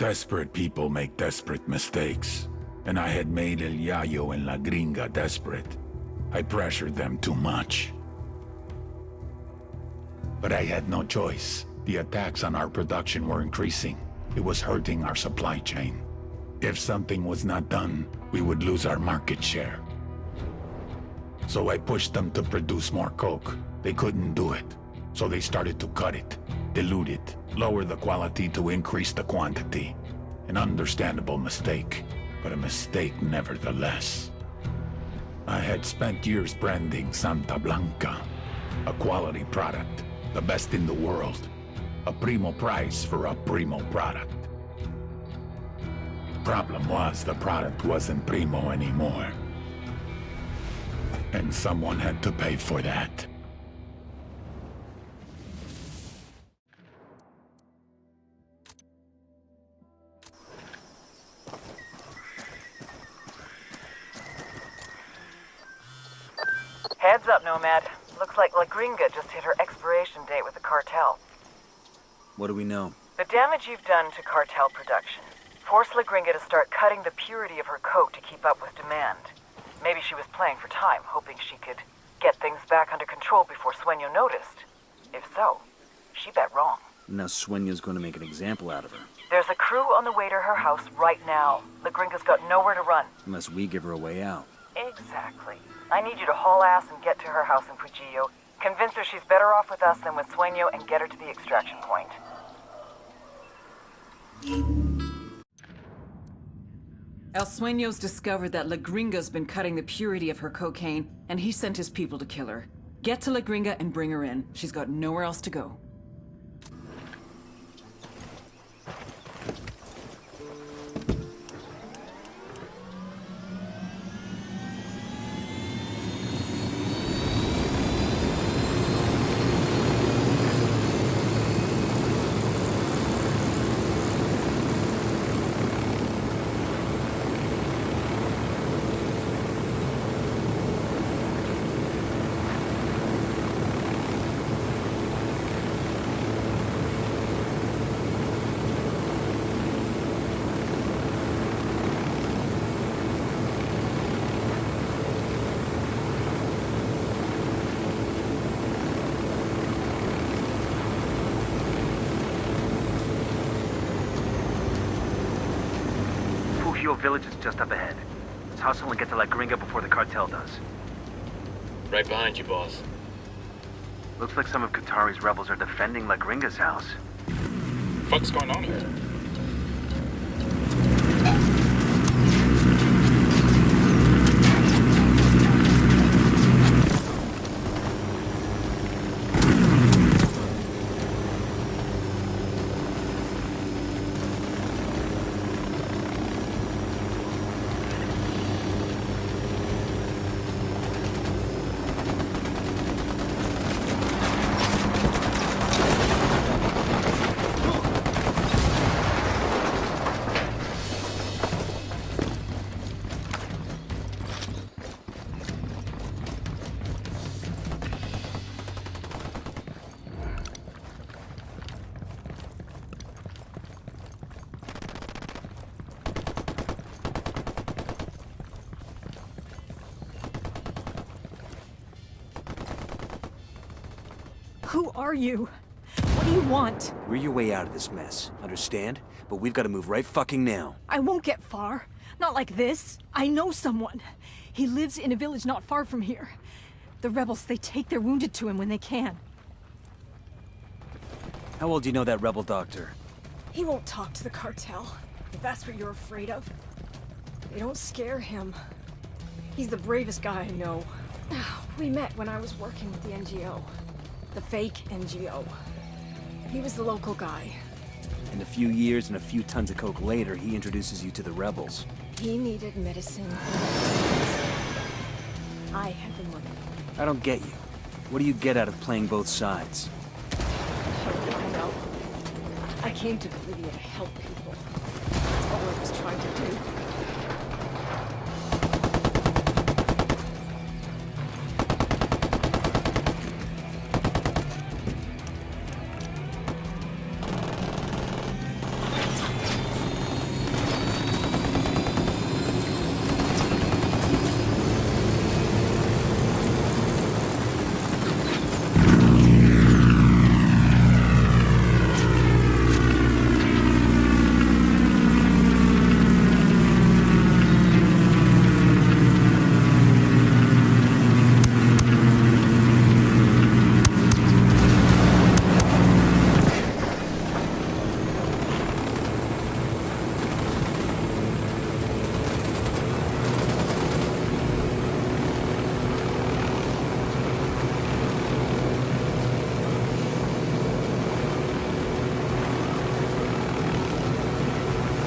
Desperate people make desperate mistakes. And I had made El Yayo and La Gringa desperate. I pressured them too much. But I had no choice. The attacks on our production were increasing. It was hurting our supply chain. If something was not done, we would lose our market share. So I pushed them to produce more coke. They couldn't do it. So they started to cut it, dilute it, lower the quality to increase the quantity. An understandable mistake, but a mistake nevertheless. I had spent years branding Santa Blanca, a quality product, the best in the world, a primo price for a primo product. Problem was, the product wasn't primo anymore. And someone had to pay for that. Heads up, Nomad. Looks like La Gringa just hit her expiration date with the cartel. What do we know? The damage you've done to cartel production forced La Gringa to start cutting the purity of her coke to keep up with demand. Maybe she was playing for time, hoping she could get things back under control before Sueño noticed. If so, she bet wrong. Now Sueño's going to make an example out of her. There's a crew on the way to her house right now. La Gringa's got nowhere to run. Unless we give her a way out. Exactly. I need you to haul ass and get to her house in Pujillo. Convince her she's better off with us than with Sueño and get her to the extraction point. El Sueño's discovered that La Gringa's been cutting the purity of her cocaine, and he sent his people to kill her. Get to La Gringa and bring her in. She's got nowhere else to go. Village is just up ahead. Let's hustle and get to La Gringa before the cartel does. Right behind you, boss. Looks like some of Qatari's rebels are defending La Gringa's house. What's going on here? Who are you? What do you want? We're your way out of this mess, understand? But we've got to move right fucking now. I won't get far. Not like this. I know someone. He lives in a village not far from here. The rebels, they take their wounded to him when they can. How well do you know that rebel doctor? He won't talk to the cartel, if that's what you're afraid of. They don't scare him. He's the bravest guy I know. We met when I was working with the NGO. The fake NGO. He was the local guy. And a few years and a few tons of coke later, he introduces you to the rebels. He needed medicine. I had the money. I don't get you. What do you get out of playing both sides? I know. I came to Bolivia to help people. That's all I was trying to do.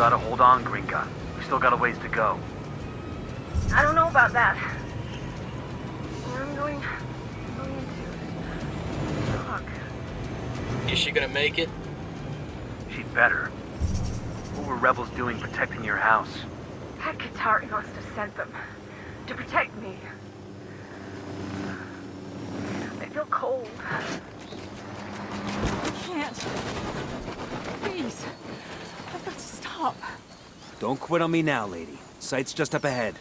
Gotta hold on, gringa. We still got a ways to go. I don't know about that. I'm going to talk. Is she gonna make it? She'd better. What were rebels doing protecting your house? That Qatari must have sent them to protect me. I feel cold. I can't. Please. I've got to stop. Don't quit on me now, lady. Sight's just up ahead.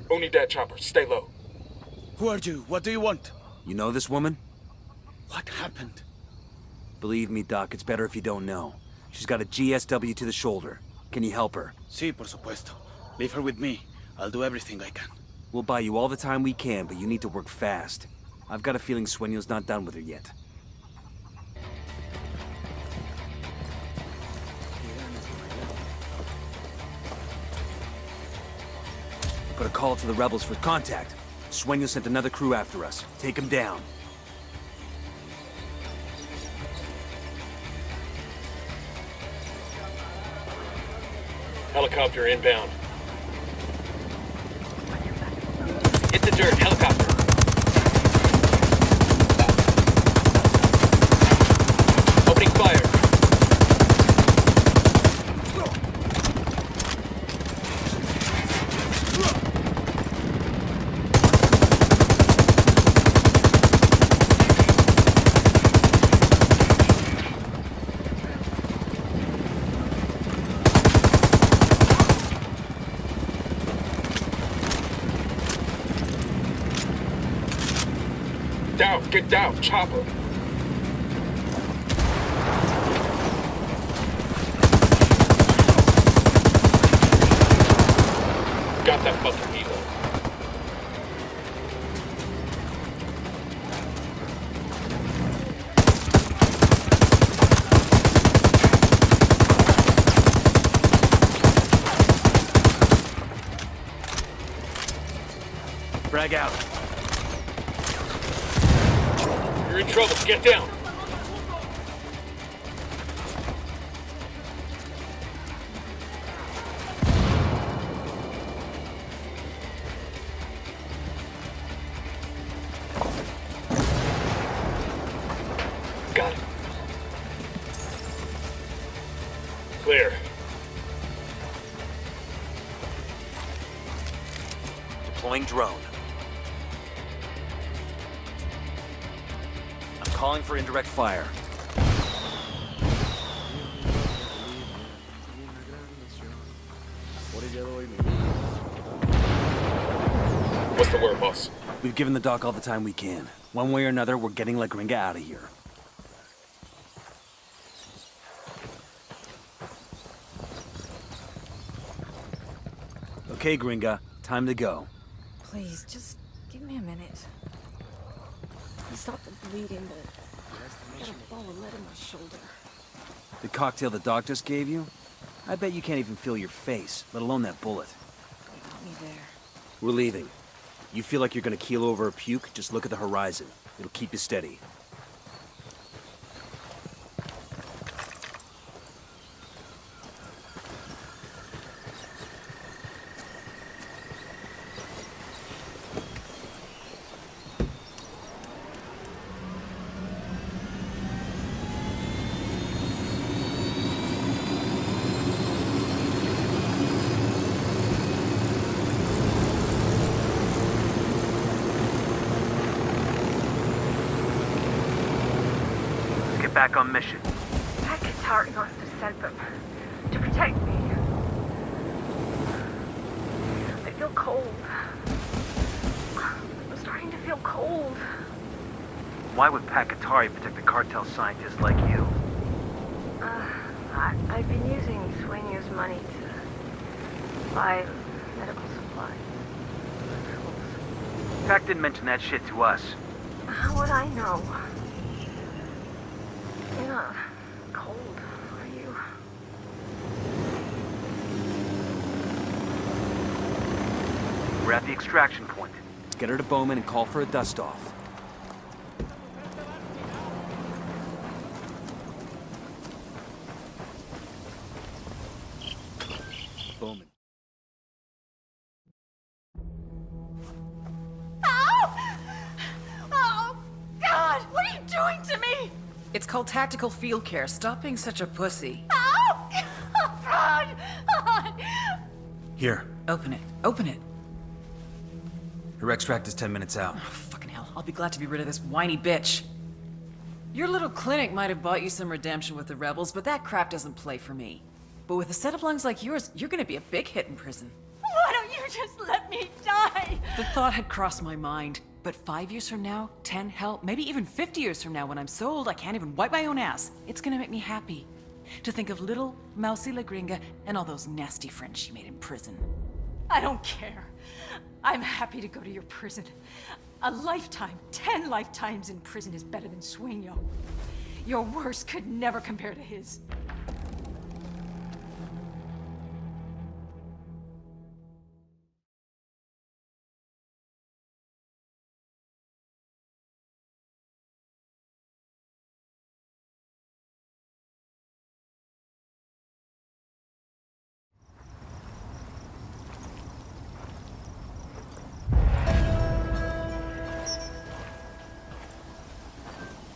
Only that chopper. Stay low. Who are you? What do you want? You know this woman? What happened? Believe me, Doc, it's better if you don't know. She's got a GSW to the shoulder. Can you help her? Sí, por supuesto. Leave her with me. I'll do everything I can. We'll buy you all the time we can, but you need to work fast. I've got a feeling Sueño's not done with her yet. Put a call to the rebels for contact. Sueño sent another crew after us. Take him down. Helicopter inbound. Hit the dirt, helicopter. Opening fire. Down, get down, chopper. Got that fucking helo. Frag out. You're in trouble. Get down. Got it. Clear. Deploying drone. I'm calling for indirect fire. What's the word, boss? We've given the doc all the time we can. One way or another, we're getting La Gringa out of here. Okay, Gringa, time to go. Please, just give me a minute. I'll stop the bleeding, but I got a ball of lead in my shoulder. The cocktail the doc just gave you? I bet you can't even feel your face, let alone that bullet. You got me there. We're leaving. You feel like you're gonna keel over or puke, just look at the horizon. It'll keep you steady. Back on mission. That Qatari must have sent them to protect me. I feel cold. I'm starting to feel cold. Why would Qatari protect a cartel scientist like you? I've been using Sueño's money to buy medical supplies. Pac didn't mention that shit to us. How would I know? You're not cold, are you? We're at the extraction point. Get her to Bowman and call for a dust-off. It's called tactical field care. Stop being such a pussy. Here. Open it. Open it. Her extract is 10 minutes out. Oh, fucking hell. I'll be glad to be rid of this whiny bitch. Your little clinic might have bought you some redemption with the rebels, but that crap doesn't play for me. But with a set of lungs like yours, you're gonna be a big hit in prison. Why don't you just let me die? The thought had crossed my mind. But 5 years from now, 10, hell, maybe even 50 years from now, when I'm so old I can't even wipe my own ass, it's gonna make me happy to think of little mousy La Gringa and all those nasty friends she made in prison. I don't care. I'm happy to go to your prison. A lifetime, 10 lifetimes in prison is better than Sueño. Your worst could never compare to his.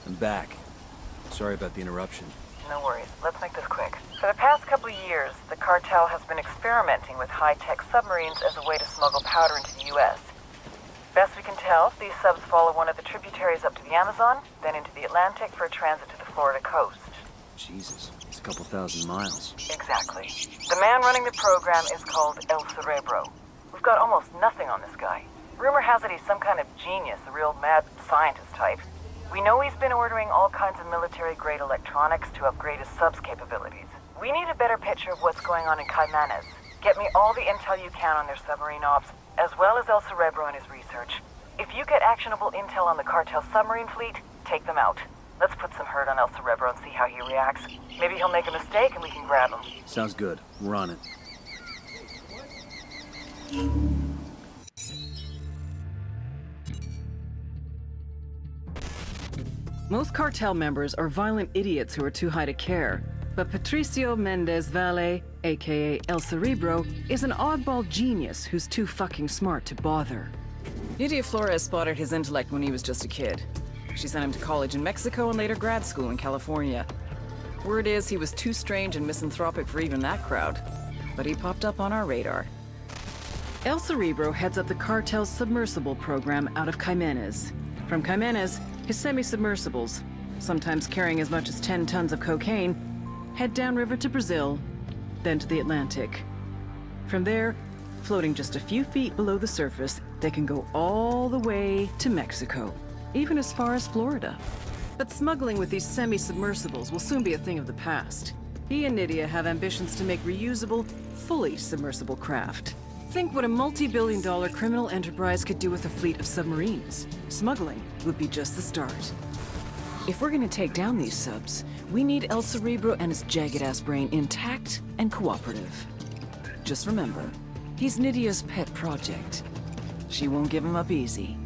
I'm back. Sorry about the interruption. No worries. Let's make this quick. For the past couple of years, the cartel has been experimenting with high-tech submarines as a way to smuggle powder into the U.S. Best we can tell, these subs follow one of the tributaries up to the Amazon, then into the Atlantic for a transit to the Florida coast. Jesus, it's a couple thousand miles. Exactly. The man running the program is called El Cerebro. We've got almost nothing on this guy. Rumor has it he's some kind of genius, a real mad scientist type. We know he's been ordering all kinds of military-grade electronics to upgrade his subs capabilities. We need a better picture of what's going on in Caimanes. Get me all the intel you can on their submarine ops, as well as El Cerebro and his research. If you get actionable intel on the cartel submarine fleet, take them out. Let's put some hurt on El Cerebro and see how he reacts. Maybe he'll make a mistake and we can grab him. Sounds good. We're on it. Most cartel members are violent idiots who are too high to care. But Patricio Mendez Valle, aka El Cerebro, is an oddball genius who's too fucking smart to bother. Nydia Flores spotted his intellect when he was just a kid. She sent him to college in Mexico and later grad school in California. Word is he was too strange and misanthropic for even that crowd. But he popped up on our radar. El Cerebro heads up the cartel's submersible program out of Caimanes. From Caimanes, his semi-submersibles, sometimes carrying as much as 10 tons of cocaine, head downriver to Brazil, then to the Atlantic. From there, floating just a few feet below the surface, they can go all the way to Mexico, even as far as Florida. But smuggling with these semi-submersibles will soon be a thing of the past. He and Nydia have ambitions to make reusable, fully submersible craft. Think what a multi-billion-dollar criminal enterprise could do with a fleet of submarines. Smuggling would be just the start. If we're gonna take down these subs, we need El Cerebro and his jagged-ass brain intact and cooperative. Just remember, he's Nydia's pet project. She won't give him up easy.